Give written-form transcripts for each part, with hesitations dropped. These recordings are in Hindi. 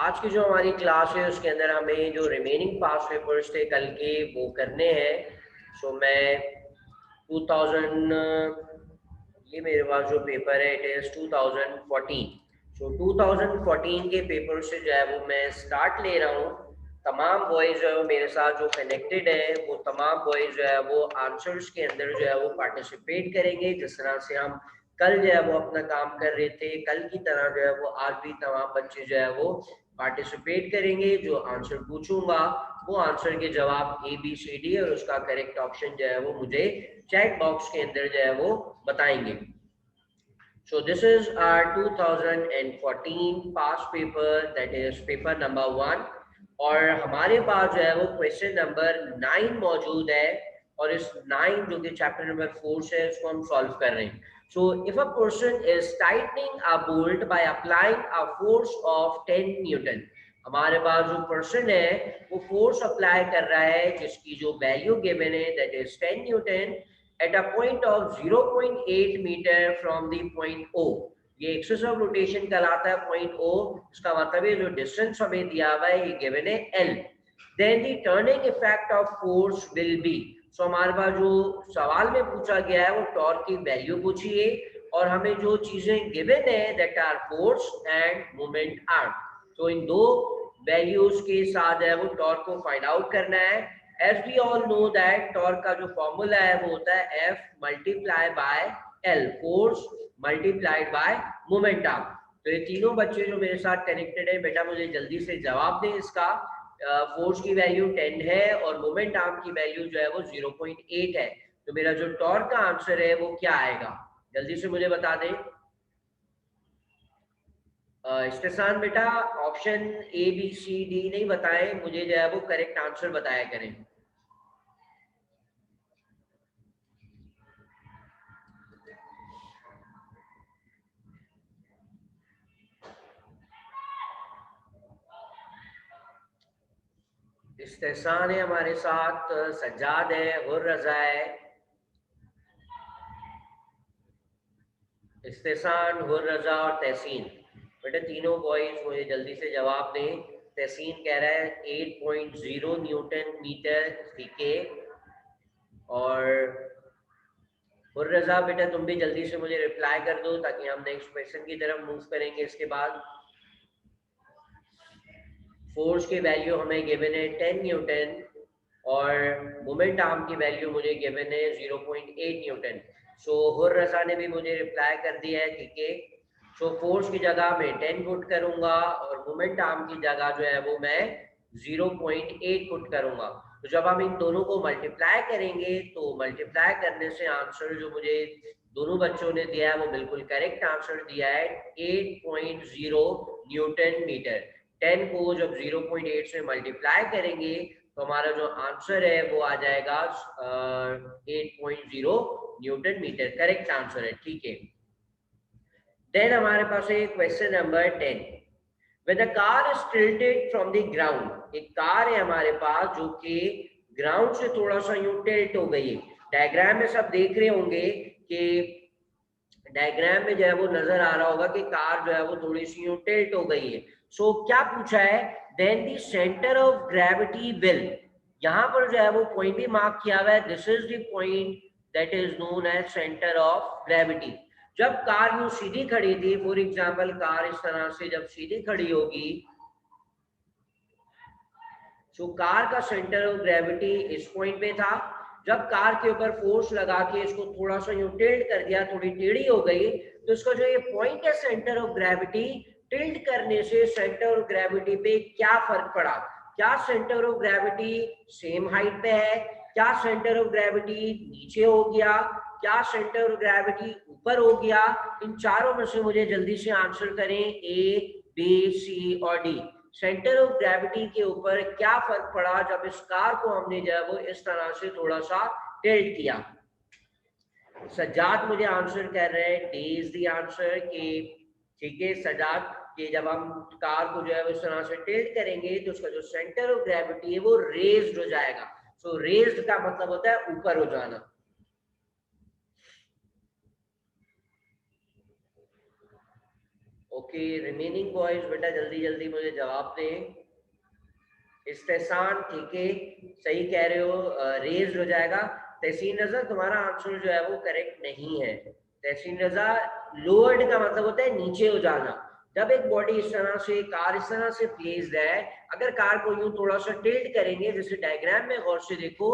आज की जो हमारी क्लास है उसके अंदर हमें जो रिमेनिंग पास पेपर्स थे कल के वो करने हैं। सो मैं 2000 ये मेरे पास जो पेपर है इट इज 2014। सो 2014 के पेपर से जो है वो मैं स्टार्ट ले रहा हूँ। तमाम बॉयज जो है वो मेरे साथ जो कनेक्टेड है वो तमाम बॉयज जो है वो आंसर्स के अंदर जो है वो पार्टिसिपेट करेंगे। जिस तरह से हम कल जो है वो अपना काम कर रहे थे, कल की तरह जो है वो आज भी तमाम बच्चे जो है वो पार्टिसिपेट करेंगे। जो आंसर पूछूंगा वो आंसर के जवाब ए बी सी डी और उसका करेक्ट ऑप्शन जो है वो मुझे चैट बॉक्स के अंदर जो है वो बताएंगे। So this is our 2014 past paper, that is paper number 1। और हमारे पास जो है वो क्वेश्चन नंबर 9 मौजूद है और इस 9 जो कि चैप्टर नंबर 4 से इसको हम सॉल्व कर रहे हैं। So if a person is tightening a bolt by applying a force of 10 Newton, हमारे पास जो पर्सन है वो फोर्स अप्लाई कर रहा है जिसकी जो वैल्यू गिवन है that is 10 Newton at a point of 0.8 meter from the point O। ये एक्सिस ऑफ रोटेशन कहलाता है पॉइंट O। इसका मतलब है जो डिस्टेंस हमें दिया हुआ है ये गिवन है L। Then the turning effect of force will be. So हमारे पास जो सवाल में पूछा गया है वो टॉर्क की वैल्यू पूछिए और हमें जो चीजें गिवन है that are force and moment are. तो इन दो वैल्यूज के साथ है वो टॉर्क को फाइंड आउट करना है। As we all know that torque का जो फॉर्मूला है वो होता है F multiply by L, force multiplied by moment arm. तो ये तीनों बच्चे जो मेरे साथ कनेक्टेड है बेटा मुझे जल्दी से जवाब दें इसका। फोर्स की वैल्यू 10 है और मोमेंट आर्म की वैल्यू जो है वो 0.8 है। तो मेरा जो टॉर्क का आंसर है वो क्या आएगा, जल्दी से मुझे बता दें। इस्तेसान बेटा option A B C D नहीं बताएं, मुझे जो है वो करेक्ट आंसर बताया करें। इस्तेसान है हमारे साथ, सज्जाद है, हुर रजा है। इस्तेसान, हुर रजा और तहसीन, बेटा तीनों बॉयज मुझे जल्दी से जवाब दें। तहसीन कह रहा है 8.0 न्यूटन मीटर, ठीक है। और हुर रजा बेटा तुम भी जल्दी से मुझे रिप्लाई कर दो ताकि हम नेक्स्ट क्वेश्चन की तरफ मूव करेंगे। इसके बाद फोर्स की वैल्यू हमें गिवन है 10 न्यूटन और मोमेंट आर्म की वैल्यू मुझे गिवन है 0.8 न्यूटन। सो हुर रजा ने भी मुझे रिप्लाई कर दिया है, ठीक है। सो फोर्स की जगह मैं 10 पुट करूंगा और मोमेंट आर्म की जगह जो है वो मैं 0.8 पुट करूंगा। तो जब हम इन दोनों को मल्टीप्लाई करेंगे तो मल्टीप्लाई करने से आंसर जो मुझे दोनों बच्चों ने दिया है वो बिल्कुल करेक्ट आंसर दिया है 8.0 न्यूटन मीटर। 10 को जब 0.8 से मल्टीप्लाई करेंगे तो हमारा जो आंसर है वो आ जाएगा 8.0 न्यूटन मीटर, करेक्ट आंसर है, ठीक है। देन हमारे पास है question number 10। When the car is tilted from the ground, एक कार है हमारे पास जो कि ग्राउंड से थोड़ा सा यूं टिल्ट हो गई है। डायग्राम में सब देख रहे होंगे कि डायग्राम में जो है वो नजर आ रहा होगा कि कार जो है वो थोड़ी सी यूं टिल्ट हो गई है। सो क्या पूछा है, then the centre of gravity will, यहाँ पर जो है वो पॉइंट भी मार्क किया हुआ है, this is the point that is known as centre of gravity. जब कार यूं सीधी खड़ी थी, फॉर एग्जाम्पल कार इस तरह से जब सीधी खड़ी होगी तो कार का सेंटर ऑफ ग्रेविटी इस पॉइंट पे था। जब कार के ऊपर फोर्स लगा के इसको थोड़ा सा यूं टिल्ट कर दिया, थोड़ी टेढ़ी हो गई, तो इसका जो ये पॉइंट है सेंटर ऑफ ग्रेविटी, टिल्ट करने से सेंटर ऑफ ग्रेविटी पे क्या फर्क पड़ा। क्या centre of gravity same height पे है, क्या सेंटर ऑफ ग्रेविटी नीचे हो गया, क्या सेंटर ऑफ ग्रेविटी ऊपर हो गया। इन चारों में से मुझे जल्दी से आंसर करें, ए बी सी और डी। सेंटर ऑफ ग्रेविटी के ऊपर क्या फर्क पड़ा जब इस कार को हमने जो है वो इस तरह से थोड़ा सा टिल्ट किया। सज्जाद मुझे आंसर कर रहे हैं डी इज द आंसर कि ठीक है सज्जाद, कि जब हम कार को जो है वो इस तरह से टिल्ट करेंगे तो उसका जो सेंटर ऑफ ग्रेविटी है वो रेज्ड हो जाएगा। सो रेज्ड का मतलब होता है ऊपर हो जाना। ओके रिमेनिंग बॉयज बेटा जल्दी जल्दी मुझे जवाब दें। इस्तेसान ठीक है, सही कह रहे हो, रेज्ड हो जाएगा। तहसीन रजा तुम्हारा आंसर जो है वो करेक्ट नहीं है। तहसीन रजा लोअर्ड का मतलब होता है नीचे हो जाना। जब एक बॉडी इस तरह से, कार इस तरह से प्लेस्ड है, अगर कार को यूं थोड़ा सा टिल्ट करेंगे, जैसे डायग्राम में गौर से देखो,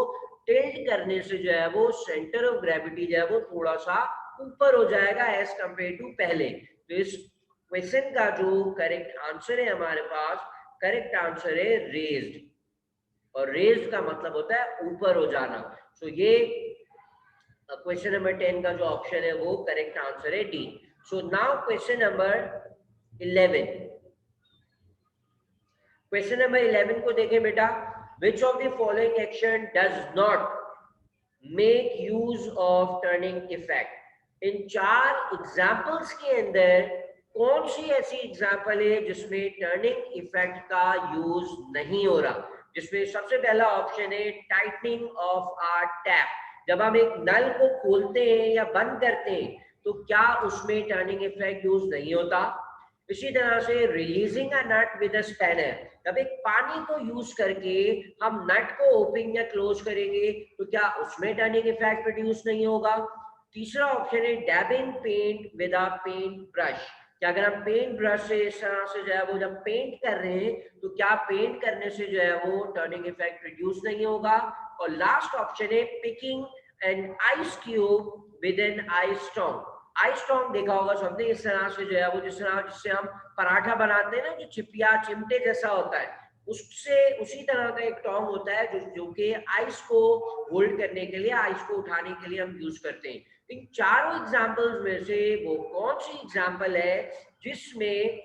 टिल्ट करने से जो है वो सेंटर ऑफ ग्रेविटी जो है वो थोड़ा सा ऊपर हो जाएगा एज कंपेयर टू पहले। तो इस क्वेश्चन का जो करेक्ट आंसर है हमारे पास, करेक्ट आंसर है रेज्ड, और रेज्ड का मतलब होता है ऊपर हो जाना। सो ये क्वेश्चन नंबर 10 का जो ऑप्शन है वो करेक्ट आंसर है D. So now question number 11। Question number 11 को देखें बेटा। Which of the following action does not make use of turning effect. इन चार एग्जाम्पल्स के अंदर कौन सी ऐसी एग्जाम्पल है जिसमें टर्निंग इफेक्ट का यूज नहीं हो रहा। जिसमें सबसे पहला ऑप्शन है टाइटनिंग ऑफ आर टैप। जब हम एक नल को खोलते हैं या बंद करते हैं तो क्या उसमें टर्निंग इफेक्ट यूज नहीं होता। इसी तरह से releasing a nut with a spanner. जब एक पानी को यूज करके हम नट को ओपन या क्लोज करेंगे तो क्या उसमें टर्निंग इफेक्ट प्रोड्यूस नहीं होगा। तीसरा ऑप्शन है dabbing paint with a paint brush. क्या अगर हम पेंट ब्रश से इस तरह से जो है वो जब पेंट कर रहे हैं तो क्या पेंट करने से जो है वो टर्निंग इफेक्ट प्रोड्यूस नहीं होगा। और लास्ट ऑप्शन है picking an ice cube with an ice stone. Ice stone देखा होगा सबने, इस तरह से जो है वो जिस तरह जिससे हम पराठा बनाते हैं ना, जो चिपिया चिमटे जैसा होता है, उससे उसी तरह का एक टोंग होता है जो कि आइस को होल्ड करने के लिए, आइस को उठाने के लिए हम यूज करते हैं। इन चारों एग्जाम्पल्स में से वो कौन सी एग्जाम्पल है जिसमें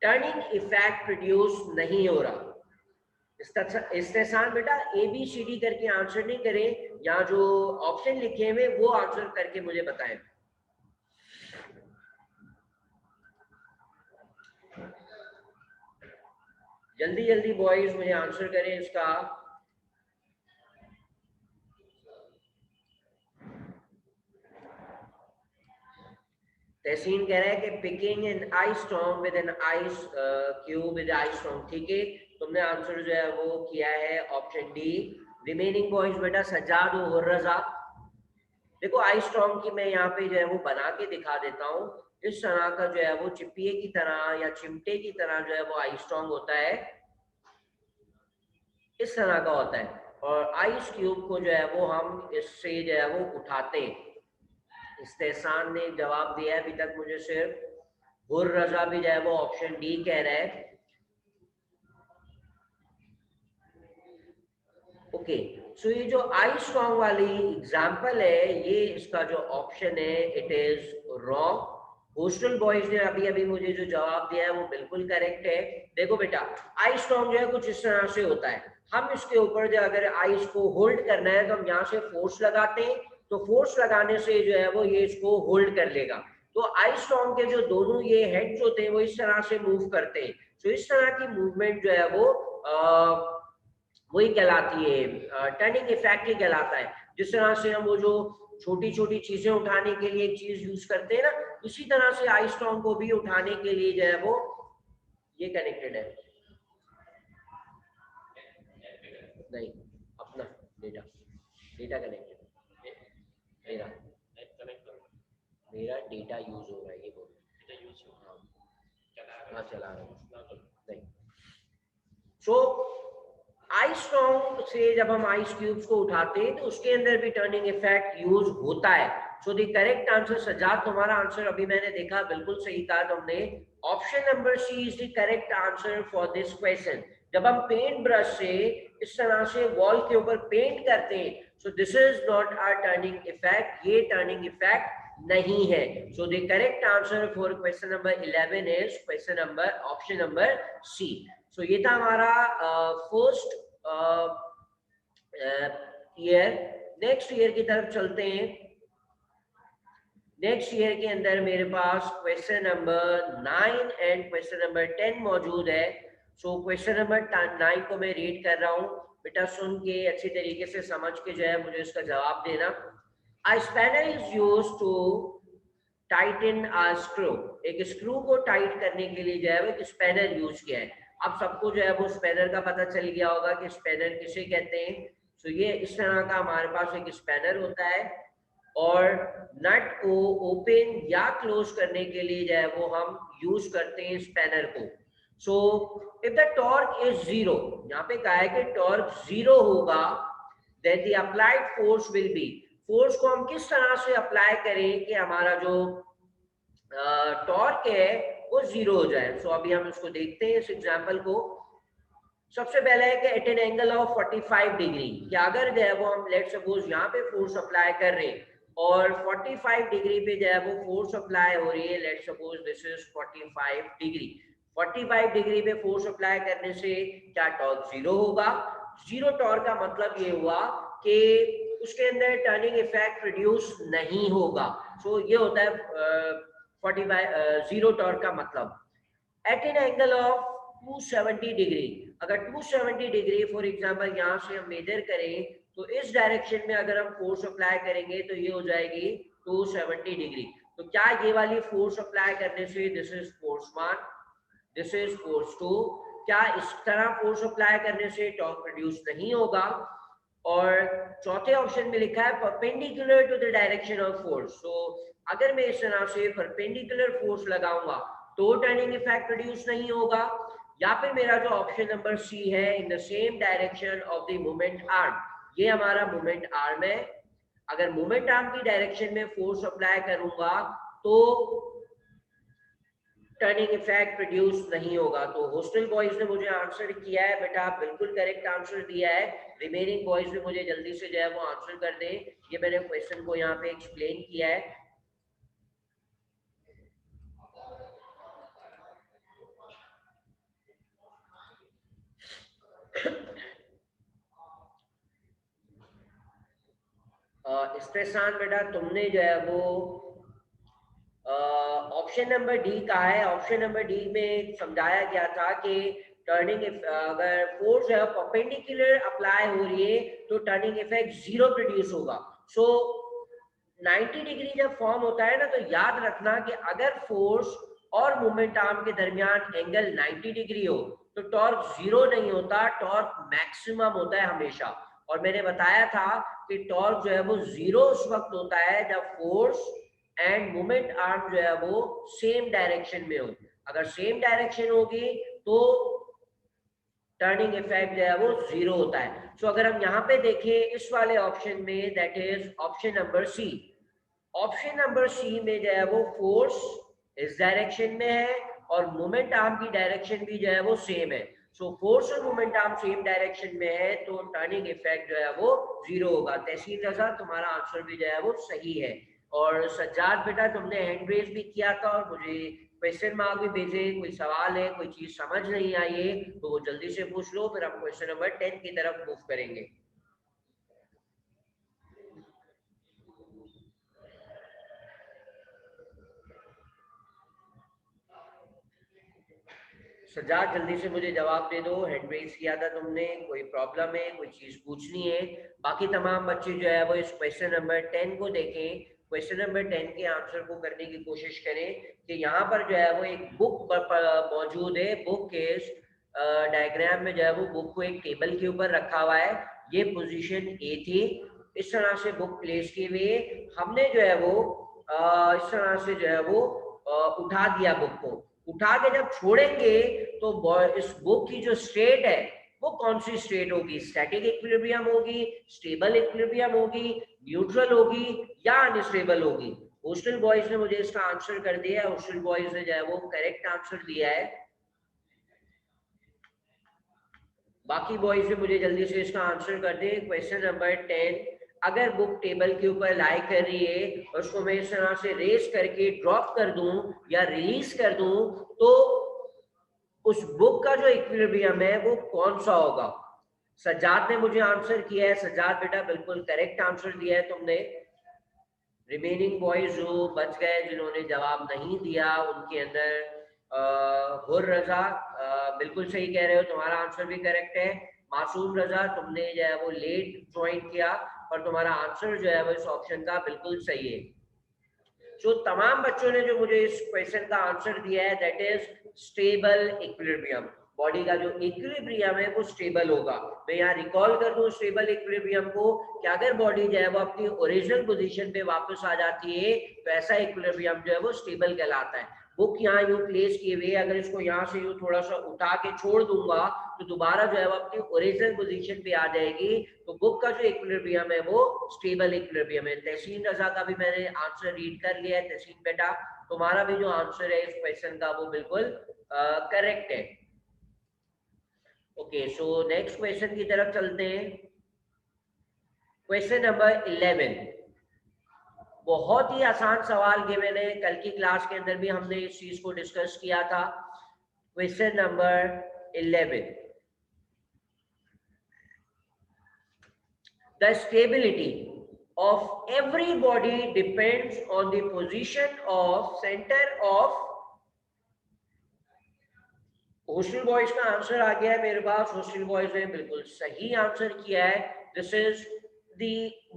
टर्निंग इफेक्ट प्रोड्यूस नहीं हो रहा। इस्तेसान बेटा ए बी सी डी करके आंसर नहीं करें, यहाँ जो ऑप्शन लिखे हुए वो आंसर करके मुझे बताएं। जल्दी जल्दी बॉयज मुझे आंसर करें इसका। तहसीन कह रहा है कि picking an ice stone with an ice cube with ice stone. ठीक है, तुमने आंसर जो है वो किया है ऑप्शन डी। रिमेनिंग बॉयज बेटा सज्जाद और रजा। देखो आइस स्टोन की मैं यहाँ पे जो है वो बना के दिखा देता हूँ। इस तरह का जो है वो चिपिये की तरह या चिमटे की तरह जो है वो आइस स्टोन होता है, इस तरह का होता है। और आइस क्यूब को जो है वो हम इससे जो है वो उठाते हैं। इस्तेसान ने जवाब दिया है अभी तक मुझे सिर्फ, हुर रजा भी जो है वो ऑप्शन डी कह रहा है। ओके सो ये जो आई स्ट्रॉन्ग वाली एग्जांपल है, ये इसका जो ऑप्शन है it is wrong. Hostel boys ने अभी अभी मुझे जो जवाब दिया है वो बिल्कुल करेक्ट है। देखो बेटा आई स्ट्रॉन्ग जो है कुछ इस तरह से होता है, हम इसके ऊपर जो अगर आइस को होल्ड करना है तो हम यहाँ से फोर्स लगाते हैं, तो फोर्स लगाने से जो है वो ये इसको होल्ड कर लेगा। तो आई स्ट्रॉन्ग के जो दोनों ये हेड्स होते हैं वो इस तरह से मूव करते हैं। तो इस तरह की मूवमेंट जो है वो वही कहलाती है, टर्निंग इफेक्ट ही कहलाता है। जिस तरह से हम वो जो छोटी छोटी चीजें उठाने के लिए एक चीज यूज करते हैं ना, उसी तरह से आई स्ट्रॉन्ग को भी उठाने के लिए जो है वो ये कनेक्टेड है। नहीं, अपना डेटा डेटा कनेक्टेड, मेरा मेरा डेटा यूज हो रहा है, ये बोल। हाँ चला रहा हूँ। नहीं सो आइस स्ट्रॉन्ग से जब हम आइस क्यूब्स को उठाते हैं तो उसके अंदर भी टर्निंग इफेक्ट यूज होता है। So the correct answer Sajjad, तुम्हारा आंसर अभी मैंने देखा बिल्कुल सही कहा तुमने। Option number C is the correct answer for this question. जब हम पेंट ब्रश से इस तरह से वॉल के ऊपर पेंट करते हैं, so this is not a turning effect, ये टर्निंग इफेक्ट नहीं है। So the correct answer for question number 11 is question number option number C. So ये था हमारा फर्स्ट ईयर। नेक्स्ट ईयर की तरफ चलते हैं। नेक्स्ट ईयर के अंदर मेरे पास question number 9 and question number 10 मौजूद है। सो क्वेश्चन नंबर 9 को मैं रीड कर रहा हूँ, बेटा सुन के अच्छी तरीके से समझ के जो है मुझे इसका जवाब देना। A spanner is used to tighten a screw, एक स्क्रू को टाइट करने के लिए जो है वो एक स्पैनर यूज किया है। अब सबको जो है वो स्पैनर का पता चल गया होगा कि स्पैनर किसे कहते हैं। तो ये इस तरह का हमारे पास एक स्पैनर होता है और नट को ओपन या क्लोज करने के लिए जो है वो हम यूज करते हैं स्पैनर को। So if the torque is zero, यहाँ पे कहा है कि टॉर्क जीरो होगा, then the applied force will be, force को हम किस तरह से अप्लाई करें कि हमारा जो टॉर्क है वो जीरो हो जाए। सो अभी हम इसको देखते हैं इस एग्जांपल को। सबसे पहले है कि at an angle of 45 degree, कि अगर जो है वो हम लेट सपोज यहाँ पे फोर्स अप्लाई कर रहे हैं और 45 डिग्री पे जो है वो फोर्स अप्लाई हो रही है, let suppose this is 45 degree, 45 degree पे फोर्स अप्लाई करने से क्या टॉर्क जीरो होगा। जीरो टॉर्क का मतलब ये हुआ कि उसके अंदर टर्निंग इफेक्ट प्रोड्यूस नहीं होगा। सो ये होता है 45 जीरो टॉर्क का मतलब। At an angle of 270 degree, अगर 270 डिग्री फॉर एग्जांपल यहाँ से हम मेजर करें तो इस डायरेक्शन में अगर हम फोर्स अप्लाई करेंगे तो ये हो जाएगी 270 डिग्री। तो क्या ये वाली फोर्स अप्लाई करने से, this is force 1, this is force 2, क्या इस तरह फोर्स अप्लाई करने से टॉर्क प्रोड्यूस नहीं होगा। और चौथे ऑप्शन में लिखा है perpendicular to the direction of force. तो अगर मैं इस तरह से परपेंडिकुलर फोर्स लगाऊंगा तो टर्निंग इफेक्ट प्रोड्यूस नहीं होगा। या फिर मेरा जो ऑप्शन नंबर सी है, in the same direction of the moment arm, ये हमारा मोमेंट आर्म है, अगर मोमेंट आर्म की डायरेक्शन में फोर्स अप्लाई करूंगा तो टर्निंग इफेक्ट प्रोड्यूस नहीं होगा। तो हॉस्टल बॉयज ने मुझे आंसर किया है, बेटा बिल्कुल करेक्ट आंसर दिया है। रिमेनिंग बॉयज ने मुझे जल्दी से जो है वो आंसर कर दें, ये मैंने क्वेश्चन को यहाँ पे एक्सप्लेन किया है। स्ट्रेसान बेटा तुमने जो है वो ऑप्शन नंबर डी कहा है। ऑप्शन नंबर डी में समझाया गया था कि टर्निंग अगर फोर्स है परपेंडिकुलर अप्लाई हो रही है तो टर्निंग इफेक्ट जीरो प्रोड्यूस होगा। सो 90 डिग्री जब फॉर्म होता है ना तो याद रखना कि अगर फोर्स और मोमेंट आर्म के दरमियान एंगल 90 डिग्री हो तो टॉर्क जीरो नहीं होता, टॉर्क मैक्सिमम होता है हमेशा। और मैंने बताया था कि टॉर्क जो है वो जीरो उस वक्त होता है जब फोर्स एंड मोमेंट आर्म जो है वो सेम डायरेक्शन में हो। अगर सेम डायरेक्शन होगी तो टर्निंग इफेक्ट जो है वो जीरो होता है। सो अगर हम यहाँ पे देखें इस वाले ऑप्शन में, that is option number C, option number C में जो है वो फोर्स इस डायरेक्शन में है और मोमेंट आर्म की डायरेक्शन भी जो है वो सेम है। सो फोर्स और मोमेंट आर्म सेम डायरेक्शन में है तो टर्निंग इफेक्ट जो है वो जीरो होगा। तहसीन रजा तुम्हारा आंसर भी जो है वो सही है। और सज्जाद बेटा तुमने हैंड रेज भी किया था और मुझे क्वेश्चन मार्क भी भेजे, कोई सवाल है, कोई चीज समझ नहीं आई है तो वो जल्दी से पूछ लो, फिर हम क्वेश्चन नंबर 10 की तरफ मूव करेंगे। सज्जाद जल्दी से मुझे जवाब दे दो, हैंड रेज किया था तुमने, कोई प्रॉब्लम है, कोई चीज पूछनी है। बाकी तमाम बच्चे जो है वो इस क्वेश्चन नंबर 10 को देखें, क्वेश्चन नंबर 10 के आंसर को करने की कोशिश करें कि यहाँ पर जो है वो एक बुक मौजूद है। बुक के डायग्राम में जो है वो बुक को एक टेबल के ऊपर रखा हुआ है, ये पोजीशन ए थी, इस तरह से बुक प्लेस की हुई है। हमने जो है वो इस तरह से जो है वो उठा दिया, बुक को उठा के जब छोड़ेंगे तो इस बुक की जो स्टेट है वो कौन सी स्टेट होगी, स्टैटिक इक्विलिब्रियम होगी, स्टेबल इक्विलिब्रियम होगी, न्यूट्रल होगी या अनस्टेबल होगी। हॉस्टल बॉयज ने मुझे इसका आंसर कर दिया है, हॉस्टल बॉयज ने जो है वो करेक्ट आंसर दिया है। बाकी बॉयज ने मुझे जल्दी से इसका आंसर कर दे। क्वेश्चन नंबर 10, अगर बुक टेबल के ऊपर लाई कर रही है और उसको मैं इस तरह से रेस करके ड्रॉप कर दूं या रिलीज कर दूं तो उस बुक का जो इक्विलिब्रियम है वो कौन सा होगा। सज्जाद ने मुझे आंसर किया है, सज्जाद बेटा बिल्कुल करेक्ट आंसर दिया है तुमने। रिमेनिंग बॉयज जो बच गए जिन्होंने जवाब नहीं दिया उनके अंदर हुर रजा बिल्कुल सही कह रहे हो, तुम्हारा आंसर भी करेक्ट है। मासूम रजा तुमने जो है वो लेट ज्वाइन किया पर तुम्हारा आंसर जो है वो इस ऑप्शन का बिल्कुल सही है। सो तमाम बच्चों ने जो मुझे इस क्वेश्चन का आंसर दिया है that is stable equilibrium. Body का जो इक्विलिब्रियम है वो स्टेबल होगा। मैं यहाँ रिकॉल कर दूं स्टेबल इक्विलिब्रियम को कि अगर बॉडी जो है वो अपनी ओरिजिनल पोजीशन पे वापस आ जाती है तो ऐसा इक्विलिब्रियम जो है वो स्टेबल कहलाता है। बुक यहाँ यूं प्लेस किए हुए, अगर इसको यहाँ से यूं थोड़ा सा उठा के छोड़ दूंगा तो दोबारा जो है वो अपनी ओरिजिनल पोजीशन पे आ जाएगी। तो बुक का जो इक्विलिब्रियम है वो स्टेबल इक्विलिब्रियम है। तहसीन रजा का भी मैंने आंसर रीड कर लिया है। तहसीन बेटा तुम्हारा भी जो आंसर है इस क्वेश्चन का वो बिल्कुल करेक्ट है। ओके, सो नेक्स्ट क्वेश्चन की तरफ चलते हैं। क्वेश्चन नंबर 11 बहुत ही आसान सवाल गिवन है, कल की क्लास के अंदर भी हमने इस चीज को डिस्कस किया था। Question number 11, the stability of every body depends on the position of center of hostel boys का आंसर आ गया है मेरे पास। हॉस्टल बॉयज ने बिल्कुल सही आंसर किया है। This is the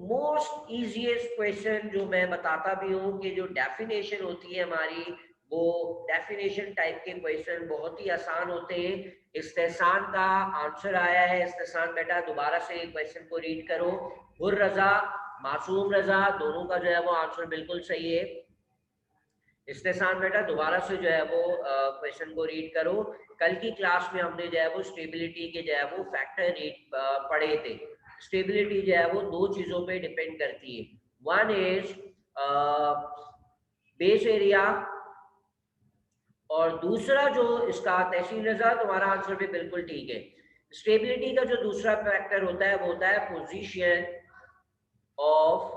most easiest question जो मैं बताता भी हूँ कि जो डेफिनेशन होती है हमारी वो डेफिनेशन टाइप के क्वेश्चन बहुत ही आसान होते हैं। इस्तेसान का आंसर आया है। इस्तेसान बेटा दोबारा से क्वेश्चन को रीड करो। हुर रजा मासूम रजा दोनों का जो है वो आंसर बिल्कुल सही है। इस्तेसान बेटा दोबारा से जो है वो क्वेश्चन को रीड करो। कल की क्लास में हमने जो है वो स्टेबिलिटी के जो है वो फैक्टर रीड पढ़े थे। स्टेबिलिटी जो है वो दो चीजों पे डिपेंड करती है। वन इज बेस एरिया और दूसरा जो इसका तहसीन रजा तुम्हारा आंसर भी बिल्कुल ठीक है। स्टेबिलिटी का जो दूसरा फैक्टर होता है वो होता है position of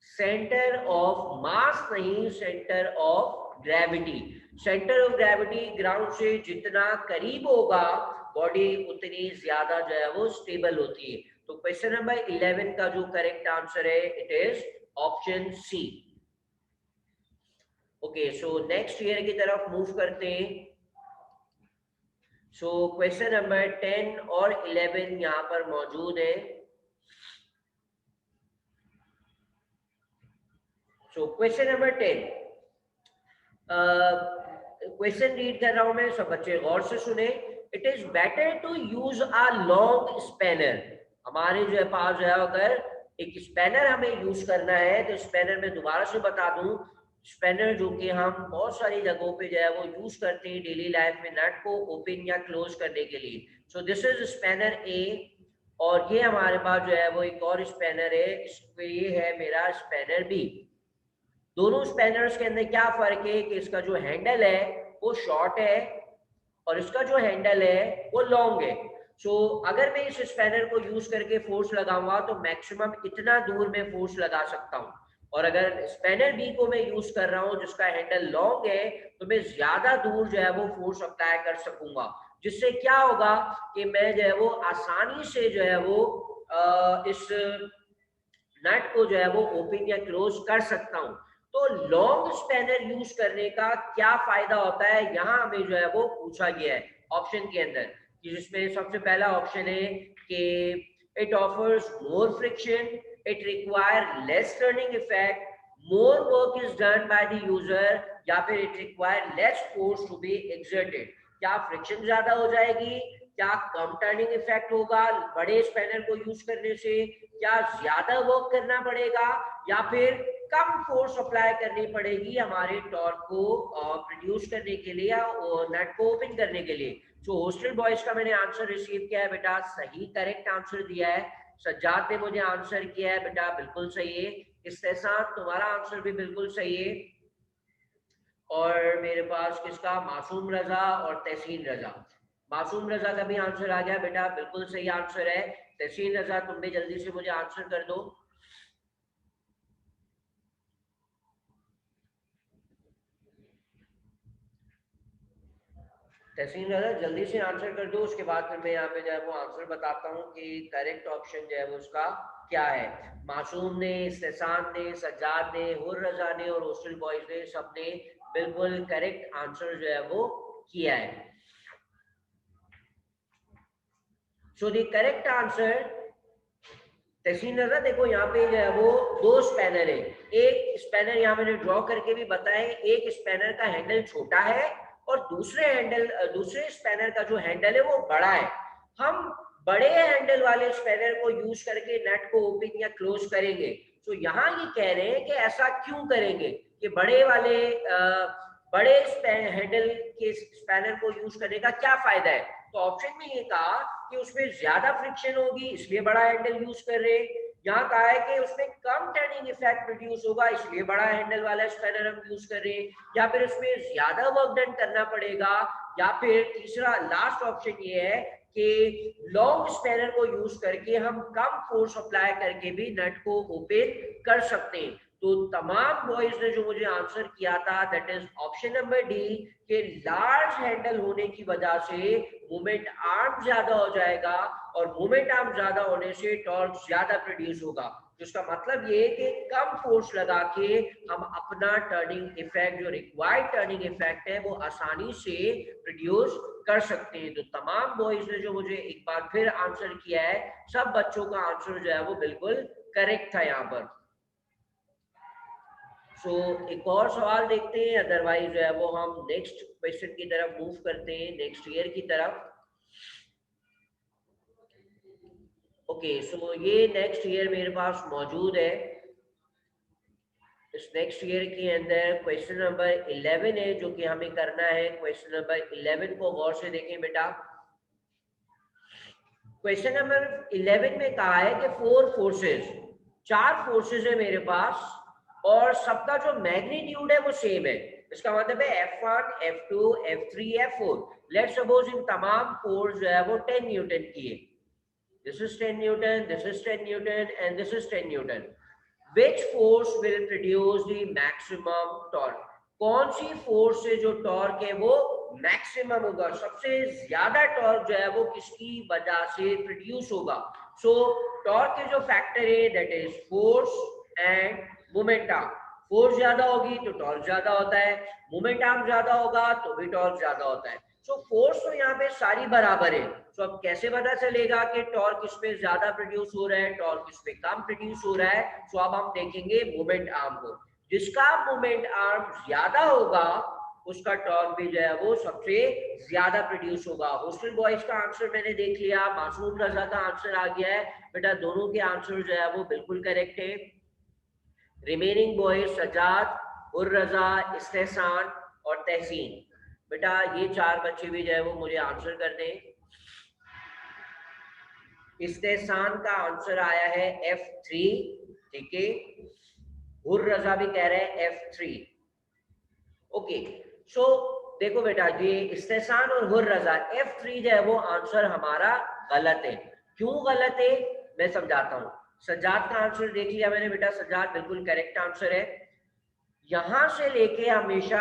centre of mass, नहीं centre of gravity. Centre of gravity ground से जितना करीब होगा बॉडी उतनी ज्यादा जो है वो स्टेबल होती है। तो क्वेश्चन नंबर 11 का जो करेक्ट आंसर है it is option C. Okay, so next year की तरफ मूव करते हैं। सो क्वेश्चन नंबर 10 और 11 यहाँ पर मौजूद है। So question number 10 question read कर रहा हूं मैं, सब बच्चे गौर से सुने। It is better to use a long spanner. हमारे जो है पास जो है अगर एक स्पैनर हमें यूज करना है तो स्पैनर में दोबारा से बता दूं, स्पैनर जो कि हम बहुत सारी जगहों पे जो है वो यूज करते हैं डेली लाइफ में नट को ओपन या क्लोज करने के लिए। सो दिस इज स्पैनर ए और ये हमारे पास जो है वो एक और स्पैनर है, ये है मेरा स्पैनर बी। दोनों स्पैनर्स के अंदर क्या फर्क है कि इसका जो हैंडल है वो शॉर्ट है और इसका जो हैंडल है वो लॉन्ग है। सो अगर मैं इस स्पैनर को यूज करके फोर्स लगाऊंगा तो मैक्सिमम इतना दूर में फोर्स लगा सकता हूं, और अगर स्पैनर बी को मैं यूज कर रहा हूं जिसका हैंडल लॉन्ग है तो मैं ज्यादा दूर जो है वो फोर्स अप्लाई कर सकूंगा, जिससे क्या होगा कि मैं जो है वो आसानी से जो है वो इस नट को जो है वो ओपन या क्लोज कर सकता हूं। तो लॉन्ग स्पैनर यूज करने का क्या फायदा होता है यहाँ हमें जो है वो पूछा गया है ऑप्शन के अंदर, जिसमें सबसे पहला ऑप्शन है कि it offers more friction, it require less turning effect, more work is done by the user, या फिर it require less force to be exerted. क्या फ्रिक्शन ज्यादा हो जाएगी, क्या कम टर्निंग इफेक्ट होगा बड़े स्पैनर को यूज करने से, क्या ज्यादा वर्क करना पड़ेगा, या फिर कम फोर्स अप्लाई करनी पड़ेगी हमारे टॉर्क को प्रोड्यूस करने के लिए या नट को ओपन करने के लिए। तो हॉस्टल बॉयज का मैंने आंसर रिसीव किया है बेटा, सही करेक्ट आंसर दिया है। सज्जाद ने मुझे आंसर किया है बेटा बिल्कुल सही है। इस्तेसान तुम्हारा आंसर भी बिल्कुल सही है। और मेरे पास किसका, मासूम रजा और तहसीन रजा। मासूम रजा का भी आंसर आ गया बेटा, बिल्कुल सही आंसर है। तहसीन रजा तुम भी जल्दी से मुझे आंसर कर दो। तहसीन रजा जल्दी से आंसर कर दो, उसके बाद फिर मैं यहाँ पे जो है वो आंसर बताता हूँ कि करेक्ट ऑप्शन जो है वो उसका क्या है। मासूम ने, इस्तेसान ने, सज्जाद ने, हुर रजा ने और हॉस्टल बॉयज ने सबने बिल्कुल करेक्ट आंसर जो है वो किया है। सो द करेक्ट आंसर तहसीन रजा देखो यहाँ पे जो है वो दो स्पैनर है, एक स्पैनर यहाँ मैंने ड्रॉ करके भी बताया है, एक स्पैनर का हैंडल छोटा है और दूसरे स्पैनर का जो हैंडल है वो बड़ा है। हम बड़े हैंडल वाले स्पैनर को यूज करके नट को ओपन या क्लोज करेंगे। तो यहाँ ये कह रहे हैं कि ऐसा क्यों करेंगे, कि बड़े हैंडल के स्पैनर को यूज करने का क्या फायदा है। तो ऑप्शन में ये कहा कि उसमें ज्यादा फ्रिक्शन होगी इसलिए बड़ा हैंडल यूज कर रहे हैं, यहाँ कहा है कि उसमें कम टर्निंग इफेक्ट प्रोड्यूस होगा इसलिए बड़ा हैंडल वाला स्पैनर हम यूज कर रहे हैं, या फिर उसमें ज्यादा वर्क डन करना पड़ेगा, या फिर तीसरा लास्ट ऑप्शन ये है कि लॉन्ग स्पैनर को यूज करके हम कम फोर्स अप्लाई करके भी नट को ओपन कर सकते हैं। तो तमाम बॉयज ने जो मुझे आंसर किया था that is option number D, के लार्ज हैंडल होने की वजह से मोमेंट आर्म ज्यादा हो जाएगा और मोमेंट आर्म ज्यादा होने से टॉर्क ज्यादा प्रोड्यूस होगा। जिसका मतलब ये है कि कम फोर्स लगा के हम अपना टर्निंग इफेक्ट, जो रिक्वायर्ड टर्निंग इफेक्ट है, वो आसानी से प्रोड्यूस कर सकते हैं। तो तमाम बॉयज ने जो मुझे एक बार फिर आंसर किया है, सब बच्चों का आंसर जो है वो बिल्कुल करेक्ट था यहाँ पर। सो एक और सवाल देखते हैं, अदरवाइज जो है वो हम नेक्स्ट क्वेश्चन की तरफ मूव करते हैं, नेक्स्ट ईयर की तरफ। ओके, सो ये नेक्स्ट ईयर मेरे पास मौजूद है। इस नेक्स्ट ईयर के अंदर क्वेश्चन नंबर 11 है जो कि हमें करना है। क्वेश्चन नंबर 11 को गौर से देखें बेटा। क्वेश्चन नंबर 11 में कहा है कि 4 फोर्सेस, 4 फोर्सेस है मेरे पास और सबका जो मैग्नीट्यूड है वो सेम है। इसका मतलब है F1, F2, F3, F4। Let's suppose in तमाम फोर्स जो है वो 10 न्यूटन की है। This is 10 Newton, this is 10 Newton, and this is 10 Newton. Which force will produce the maximum torque? कौन सी फोर्स से जो टॉर्क है वो मैक्सिमम होगा, सबसे ज्यादा टॉर्क जो है वो किसकी वजह से प्रोड्यूस होगा। सो टॉर्क के जो फैक्टर है that is force and moment arm. Force ज्यादा होगी तो टॉर्क ज्यादा होता है, मोमेंट आर्म ज्यादा होगा तो भी टॉर्क ज्यादा होता है। सो फोर्स तो यहाँ पे सारी बराबर है। सो अब कैसे पता चलेगा कि टॉर्क इसमें ज्यादा प्रोड्यूस हो रहा है, टॉर्क इसमें कम प्रोड्यूस हो रहा है। सो अब हम देखेंगे मोमेंट आर्म को। जिसका मोमेंट आर्म ज्यादा होगा उसका टॉर्क भी जो है वो सबसे ज्यादा प्रोड्यूस होगा। हॉस्टल बॉयज का आंसर मैंने देख लिया, मासूम रजा का आंसर आ गया है बेटा, दोनों के आंसर जो है वो बिल्कुल करेक्ट है। रिमेनिंग बॉयज सजाद, उर रजा, इस्तेहसान और तहसीन, बेटा ये 4 बच्चे भी जो है वो मुझे आंसर कर दें। इस्तेहसान का आंसर आया है F3, ठीक है। हुर रजा भी कह रहे हैं F3। ओके, सो देखो बेटा ये इस्तेहसान और हुर रजा F3 जो है वो आंसर हमारा गलत है। क्यों गलत है मैं समझाता हूँ। सज्जाद का आंसर देख लिया मैंने बेटा, सज्जाद बिल्कुल करेक्ट आंसर है। यहां से लेके हमेशा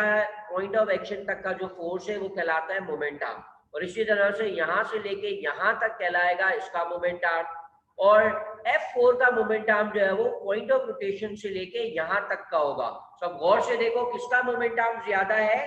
पॉइंट ऑफ एक्शन तक का जो फोर्स है वो कहलाता है मोमेंट आर्म, और इसी तरह से यहां से लेके यहां तक कहलाएगा इसका मोमेंट आर्म। और F4 का मोमेंट आर्म जो है वो पॉइंट ऑफ रोटेशन से लेके यहां तक का होगा। सब गौर से देखो किसका मोमेंट आर्म ज्यादा है,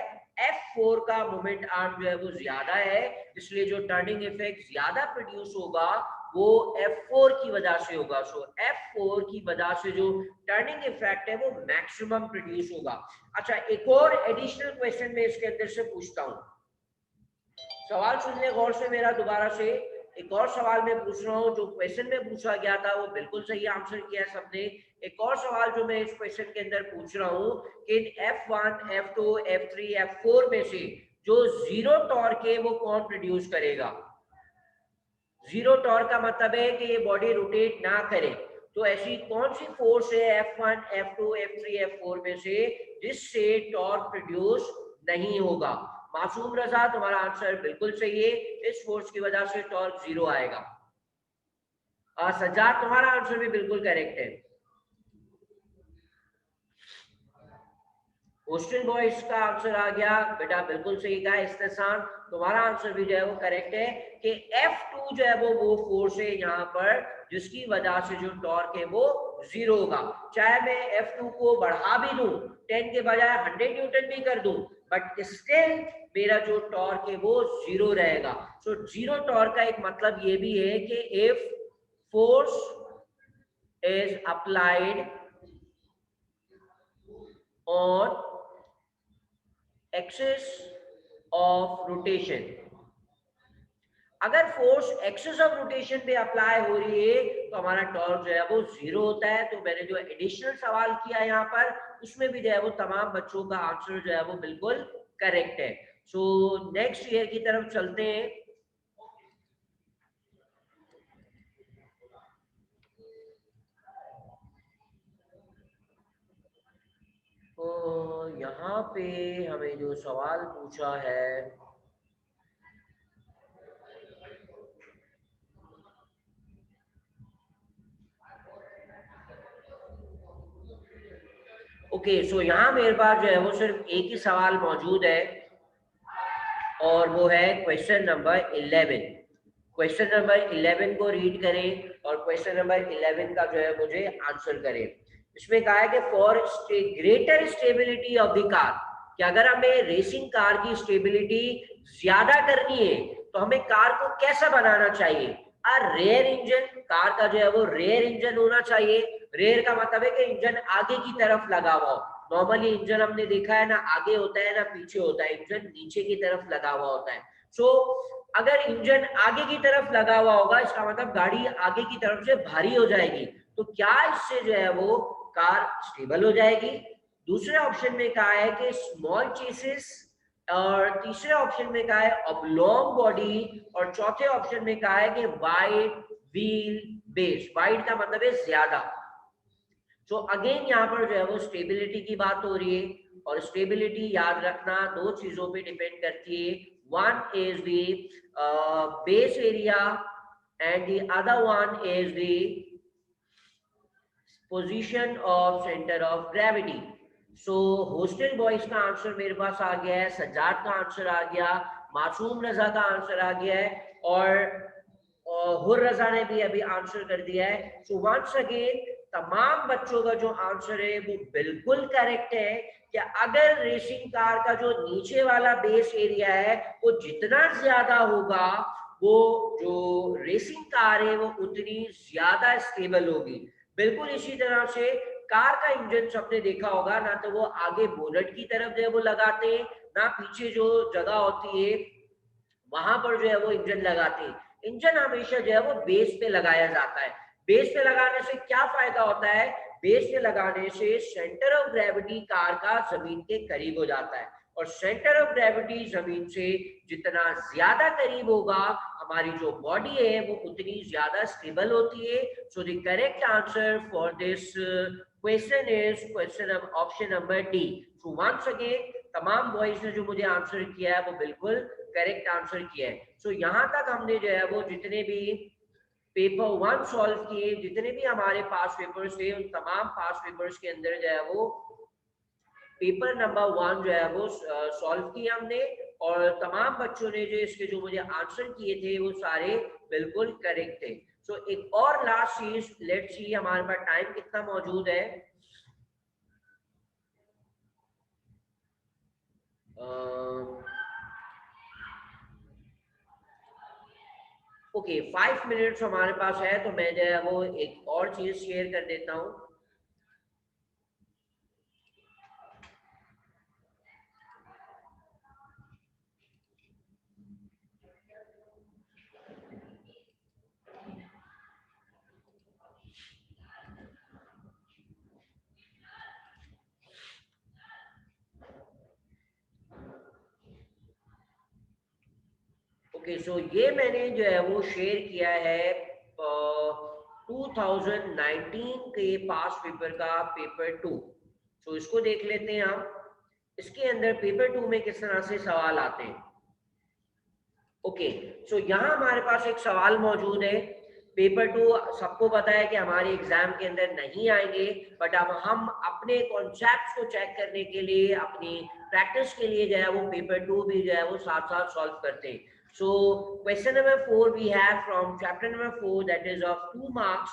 F4 का मोमेंट आर्म जो है वो ज्यादा है, इसलिए जो टर्निंग इफेक्ट ज्यादा प्रोड्यूस होगा वो F4 की वजह से होगा। सो F4 की वजह से जो टर्निंग इफेक्ट है वो मैक्सिमम प्रोड्यूस होगा। अच्छा, एक और एडिशनल क्वेश्चन में इसके अंदर से पूछता हूँ, सवाल सुन ले गौर से मेरा दोबारा से। एक और सवाल मैं पूछ रहा हूँ, जो क्वेश्चन में पूछा गया था वो बिल्कुल सही आंसर किया है सबने। एक और सवाल जो मैं इस क्वेश्चन के अंदर पूछ रहा हूँ कि F1, F2, F3, F4 में से जो जीरो टॉर्क है वो कौन प्रोड्यूस करेगा। जीरो टॉर्क का मतलब है कि ये बॉडी रोटेट ना करे। तो ऐसी कौन सी फोर्स है F1, F2, F3, F4 में से जिससे टॉर्क प्रोड्यूस नहीं होगा। मासूम रजा तुम्हारा आंसर बिल्कुल सही है, इस फोर्स की वजह से टॉर्क जीरो आएगा। सज्जाद तुम्हारा आंसर भी बिल्कुल करेक्ट है। हॉस्टल बॉयज का आंसर आ गया बेटा, बिल्कुल सही कहा। इस्तेहसान तुम्हारा आंसर भी जो है वो करेक्ट है कि F2 जो है वो फोर्स है यहाँ पर जिसकी वजह से जो टॉर्क है वो जीरो होगा। चाहे मैं F2 को बढ़ा भी दूं, 10 के बजाय 100 न्यूटन भी कर दूं, बट स्टिल मेरा जो टॉर्क है वो जीरो रहेगा। सो जीरो टॉर्क का एक मतलब ये भी है कि if force is applied on axis of rotation. अगर फोर्स एक्सिस ऑफ रोटेशन पे अप्लाई हो रही है तो हमारा टॉर्क जो है वो 0 होता है। तो मैंने जो एडिशनल सवाल किया यहाँ पर उसमें भी जो है वो तमाम बच्चों का आंसर जो है वो बिल्कुल करेक्ट है। सो नेक्स्ट ईयर की तरफ चलते हैं। तो यहाँ पे हमें जो सवाल पूछा है ओके, सो यहाँ मेरे पास जो है वो सिर्फ एक ही सवाल मौजूद है और वो है क्वेश्चन नंबर 11। क्वेश्चन नंबर 11 को रीड करें और क्वेश्चन नंबर 11 का जो है मुझे आंसर करें। इसमें कहा है कि for greater stability of the car, कि अगर हमें रेसिंग कार की स्टेबिलिटी ज्यादा करनी है तो हमें कार को कैसा बनाना चाहिए। रेयर इंजन, कार का जो है वो रेयर इंजन होना चाहिए। रेयर का मतलब है कि इंजन आगे की तरफ लगा हुआ हो। नॉर्मली इंजन हमने देखा है ना आगे होता है ना पीछे होता है, इंजन नीचे की तरफ लगा हुआ होता है। सो अगर इंजन आगे की तरफ लगा हुआ होगा इसका मतलब गाड़ी आगे की तरफ से भारी हो जाएगी। तो क्या इससे जो है वो कार स्टेबल हो जाएगी। दूसरे ऑप्शन में कहा है कि स्मॉल चेसिस, और तीसरे ऑप्शन में कहा है ऑब्लॉन्ग बॉडी, और चौथे ऑप्शन में कहा है कि वाइड व्हील बेस। वाइड का मतलब है ज्यादा। सो अगेन यहाँ पर जो है वो स्टेबिलिटी की बात हो रही है और स्टेबिलिटी याद रखना दो चीजों पे डिपेंड करती है। One is the base area and the other one is the position of centre of gravity. So hostel boys का आंसर मेरे पास आ गया है, सज्जाद का आंसर आ गया, मासूम रजा का आंसर आ गया है और हुर रजा ने भी अभी आंसर कर दिया है। सो वंस अगेन तमाम बच्चों का जो आंसर है वो बिल्कुल करेक्ट है कि अगर रेसिंग कार का जो नीचे वाला बेस एरिया है वो जितना ज्यादा होगा वो जो रेसिंग कार है वो उतनी ज्यादा स्टेबल होगी। बिल्कुल इसी तरह से कार का इंजन सबने देखा होगा ना, तो वो आगे बोनट की तरफ जो है वो लगाते हैं ना पीछे जो जगह होती है वहां पर जो है वो इंजन लगाते हैं। इंजन हमेशा जो है वो बेस पे लगाया जाता है। बेस पे लगाने से क्या फायदा होता है, बेस पे लगाने से सेंटर ऑफ ग्रेविटी कार का जमीन के करीब हो जाता है और सेंटर ऑफ ग्रेविटी जमीन से जितना ज्यादा करीब होगा हमारी जो बॉडी है वो उतनी ज्यादा स्टेबल होती है। So the correct answer for this question is question option number D. So once again तमाम बॉयज ने जो मुझे आंसर किया है वो बिल्कुल करेक्ट आंसर किया है। सो यहाँ तक हमने जो है वो जितने भी पेपर 1 सॉल्व किए, जितने भी हमारे पास पेपर्स थे उन तमाम पास पेपर्स के अंदर जो है वो पेपर नंबर 1 जो है वो सॉल्व किया हमने और तमाम बच्चों ने जो इसके जो मुझे आंसर किए थे वो सारे बिल्कुल करेक्ट थे। सो एक और लास्ट चीज, लेट्स सी हमारे पास टाइम कितना मौजूद है। ओके 5 मिनट्स हमारे पास है तो मैं जो है वो एक और चीज शेयर कर देता हूँ। ओके सो ये मैंने जो है वो शेयर किया है 2019 के पास पेपर का पेपर 2। सो इसको देख लेते हैं हम। इसके अंदर पेपर 2 में किस तरह से सवाल आते हैं। ओके सो यहाँ हमारे पास एक सवाल मौजूद है। पेपर 2 सबको पता है कि हमारे एग्जाम के अंदर नहीं आएंगे, बट अब हम अपने कॉन्सेप्ट्स को चेक करने के लिए अपनी प्रैक्टिस के लिए जो है वो पेपर 2 भी जो है वो साथ साथ सॉल्व करते हैं। So question number 4 we have from chapter number 4 that is of 2 marks.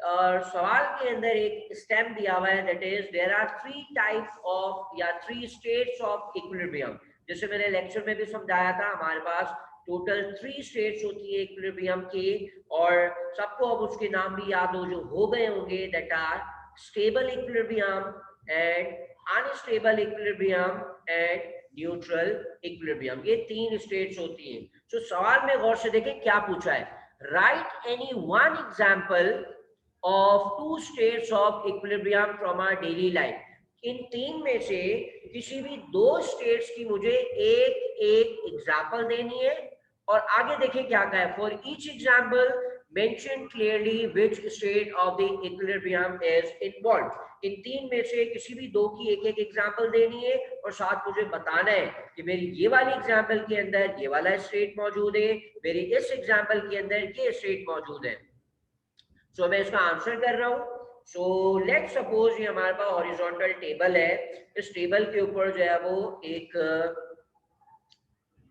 और सवाल के अंदर एक स्टेप दिया हुआ है that is there are 3 types of या 3 स्टेट्स ऑफ इक्विलिब्रियम। जैसे मैंने लेक्चर में भी समझाया था हमारे पास टोटल 3 स्टेट्स होती है इक्विलिब्रियम के और सबको अब उसके नाम भी याद हो जो हो गए होंगे that are stable equilibrium and unstable equilibrium and neutral equilibrium, ये तीन स्टेट्स होती हैं। तो सवाल में गौर से देखें क्या पूछा है, write any one example of two states of equilibrium from our daily life. इन तीन में से किसी भी दो स्टेट्स की मुझे एक एक एग्जांपल देनी है, और आगे देखिए क्या कहा है, for each example mention clearly which state of the equilibrium is involved. इन तीन में से किसी भी दो की एक एक एग्जांपल देनी है, और साथ मुझे बताना है कि मेरी ये वाली एग्जांपल के अंदर ये वाला स्टेट मौजूद है, मेरी इस एग्जांपल के अंदर ये स्टेट मौजूद है। सो मैं इसका आंसर कर रहा हूं। सो लेट सपोज ये हमारे पास हॉरिजॉन्टल टेबल है, इस टेबल के ऊपर जो है वो एक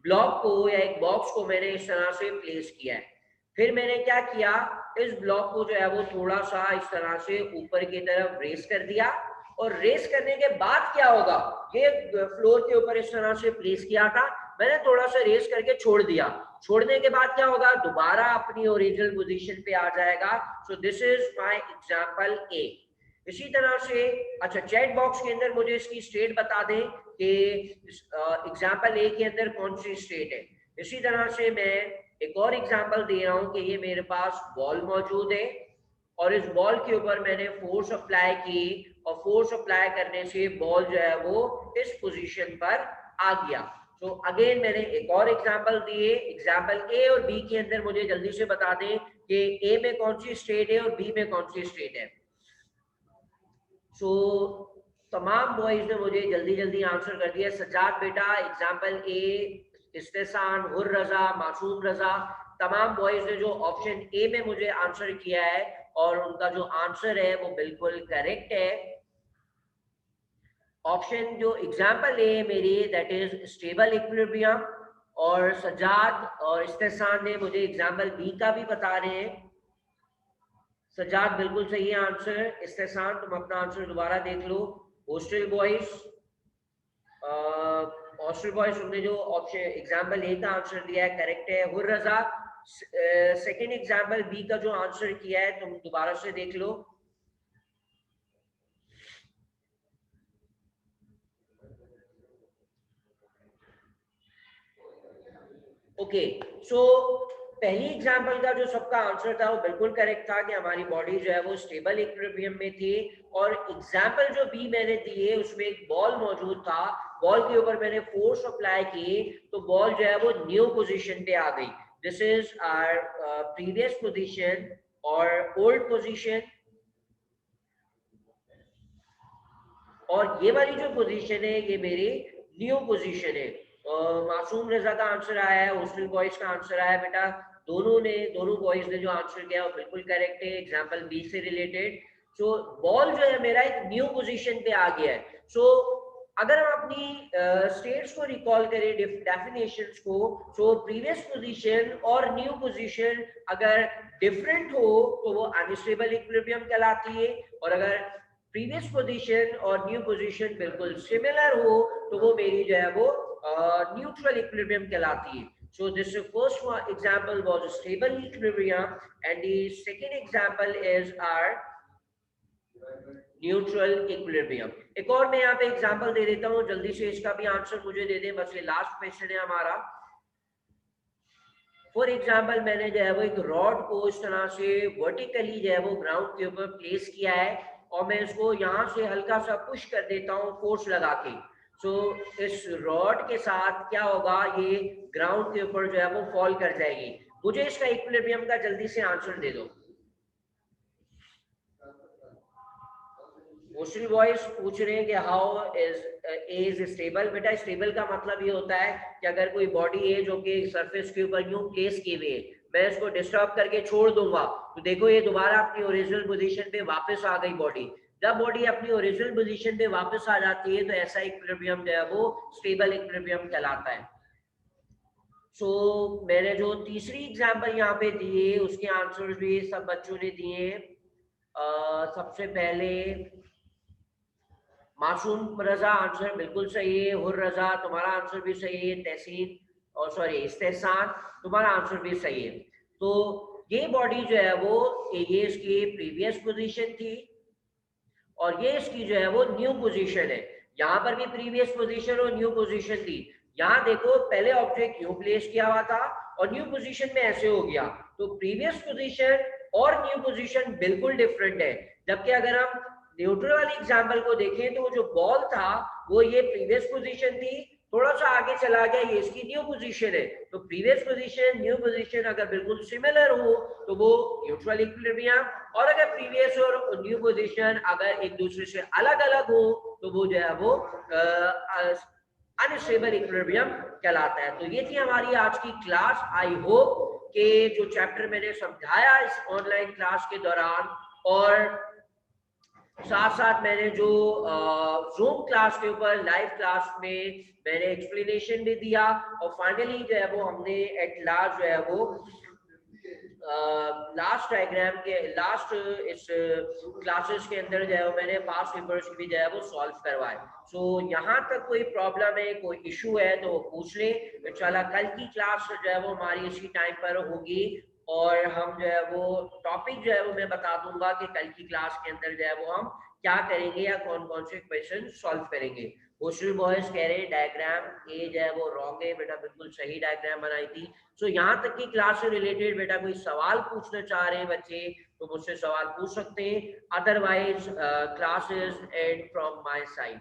ब्लॉक को या एक बॉक्स को मैंने इस तरह से प्लेस किया है। फिर मैंने क्या किया, इस ब्लॉक को जो है वो थोड़ा सा इस तरह से ऊपर की तरफ रेस कर दिया, और रेस करने के बाद क्या होगा, ये फ्लोर के ऊपर इस तरह से प्लेस किया था, मैंने थोड़ा सा रेस करके छोड़ दिया, छोड़ने के बाद क्या होगा, दोबारा अपनी ओरिजिनल पोजीशन पे आ जाएगा। So this is my example A. इसी तरह से अच्छा, चैट बॉक्स के अंदर मुझे इसकी स्टेट बता दें कि एग्जांपल ए के अंदर कौन सी स्टेट है। इसी तरह से मैं एक और एग्जांपल दे रहा हूं कि ये मेरे पास बॉल मौजूद है, और इस बॉल के ऊपर मैंने फोर्स अप्लाई की, और फोर्स अप्लाई करने से बॉल जो है वो इस पोजीशन पर आ गया। तो अगेन मैंने एक और एग्जांपल दिए, एग्जांपल ए और बी के अंदर मुझे जल्दी से बता दें कि ए में कौन सी स्टेट है और बी में कौन सी स्टेट है। सो तमाम बॉयज ने मुझे जल्दी जल्दी आंसर कर दिया। सज्जाद बेटा एग्जांपल ए, इस्तेसान, हुर रजा, मासूम रजा, तमाम बॉयज ने जो ऑप्शन ए में मुझे आंसर किया है, और उनका जो आंसर है वो बिल्कुल करेक्ट है। ऑप्शन जो एग्जांपल ए मेरी दैट इज स्टेबल इक्विलिब्रियम, और सज्जाद और इस्तेसान ने मुझे एग्जांपल बी का भी बता रहे हैं। सज्जाद बिल्कुल सही है आंसर। इस्तेसान तुम अपना आंसर दोबारा देख लो। हॉस्टल बॉयज, हॉस्टल बॉयज तुमने जो ऑप्शन एग्जांपल ए का आंसर दिया है करेक्ट है। हुर रजा सेकंड एग्जांपल बी का जो आंसर किया है तुम दोबारा से देख लो। ओके, सो पहली एग्जांपल का जो सबका आंसर था वो बिल्कुल करेक्ट था कि हमारी बॉडी जो है वो स्टेबल इक्विलिब्रियम में थी। और एग्जांपल जो बी मैंने दिए उसमें एक बॉल मौजूद था, बॉल के ऊपर मैंने फोर्स अप्लाई की तो बॉल जो है वो न्यू पोजीशन पे आ गई। This is our previous position और ओल्ड पोजीशन, और ये वाली जो पोजीशन है ये मेरी न्यू पोजीशन है। मासूम रजा का आंसर आया है, हॉस्टल बॉयज का आंसर आया है। बेटा दोनों बॉयज ने जो आंसर किया वो बिल्कुल करेक्ट है, एग्जांपल बी से रिलेटेड। सो बॉल जो है मेरा एक न्यू पोजीशन पे आ गया है। सो अगर हम अपनी स्टेट्स को रिकॉल करें, डेफिनेशंस को, सो प्रीवियस पोजीशन और न्यू पोजीशन अगर डिफरेंट हो तो वो अनस्टेबल इक्विलिब्रियम कहलाती है, और अगर प्रीवियस पोजीशन और न्यू पोजीशन बिल्कुल सिमिलर हो तो वो मेरी जो है वो न्यूट्रल इक्विलिब्रियम कहलाती है। So this first one example was a stable equilibrium, and the second example is our neutral equilibrium. एक और मैं यहाँ पे एग्जांपल दे देता हूँ, जल्दी से इसका भी आंसर मुझे दे दें, बस ये लास्ट क्वेश्चन है हमारा। फॉर एग्जांपल मैंने जो है वो एक रॉड को इस तरह से वर्टिकली जो है वो ग्राउंड के ऊपर प्लेस किया है, और मैं इसको यहाँ से हल्का सा पुश कर देता हूँ फोर्स लगा के। सो इस रॉड के साथ क्या होगा, ये ग्राउंड के ऊपर जो है वो फॉल कर जाएगी। मुझे इसका इक्विलिब्रियम का जल्दी से आंसर दे दो। क्वेश्चन वॉइस पूछ रहे हैं कि हाउ इज स्टेबल। बेटा स्टेबल का मतलब ये होता है कि अगर कोई बॉडी है जो कि सरफेस के ऊपर यूं प्लेस की हुई है, मैं इसको डिस्टर्ब करके छोड़ दूंगा तो देखो ये दोबारा अपनी ओरिजिनल पोजीशन पे वापस आ गई बॉडी। जब बॉडी अपनी ओरिजिनल पोजीशन पे वापस आ जाती है तो ऐसा इक्विलिब्रियम जो है वो स्टेबल इक्विलिब्रियम कहलाता है। सो मैंने जो तीसरी एग्जांपल यहाँ पे दिए उसके आंसर्स भी सब बच्चों ने दिए। सबसे पहले मासूम रजा आंसर बिल्कुल सही है, हुर रजा तुम्हारा आंसर भी सही है, तहसीन और सॉरी इस्तेसान तुम्हारा आंसर भी सही है। तो ये बॉडी जो है वो ये इसकी प्रीवियस पोजीशन थी और ये इसकी जो है वो न्यू पोजीशन है। यहाँ पर भी प्रीवियस पोजीशन और न्यू पोजीशन थी। यहाँ देखो पहले ऑब्जेक्ट यूं प्लेस किया हुआ था और न्यू पोजीशन में ऐसे हो गया, तो प्रीवियस पोजीशन और न्यू पोजीशन बिल्कुल डिफरेंट है। जबकि अगर हम न्यूट्रल वाली एग्जांपल को देखें तो वो जो बॉल था वो ये प्रीवियस पोजीशन थी, थोड़ा सा आगे चला गया, ये इसकी न्यू पोजीशन है। तो प्रीवियस पोजीशन न्यू पोजीशन अगर बिल्कुल सिमिलर हो तो वो न्यूट्रल इक्विलिब्रियम, और अगर प्रीवियस और न्यू पोजीशन अगर एक दूसरे से अलग अलग हो तो वो जो है वो अनस्टेबल इक्विलिब्रियम कहलाता है। तो ये थी हमारी आज की क्लास। आई होप कि जो चैप्टर मैंने समझाया इस ऑनलाइन क्लास के दौरान, और साथ साथ मैंने जो जूम क्लास के ऊपर लाइव क्लास में मैंने एक्सप्लेनेशन भी दिया, और फाइनली जो है वो हमने एट लास्ट जो है वो लास्ट डायग्राम के लास्ट इस क्लासेस के अंदर जो है वो मैंने पास पेपर्स भी जो है वो सॉल्व करवाए। सो यहाँ तक कोई प्रॉब्लम है, कोई इशू है तो पूछ लें। इंशाल्लाह कल की क्लास जो है वो हमारी इसी टाइम पर होगी, और हम जो है वो टॉपिक जो है वो मैं बता दूंगा कि कल की क्लास के अंदर जो है वो हम क्या करेंगे या कौन कौन से क्वेश्चन सॉल्व करेंगे। होस्टल बॉयज कह रहे हैं डायग्राम ये जो है वो रॉन्ग है, बेटा बिल्कुल सही डायग्राम बनाई थी। सो यहाँ तक की क्लास से रिलेटेड बेटा कोई सवाल पूछना चाह रहे हैं बच्चे तो मुझसे सवाल पूछ सकते हैं, otherwise classes and from my side.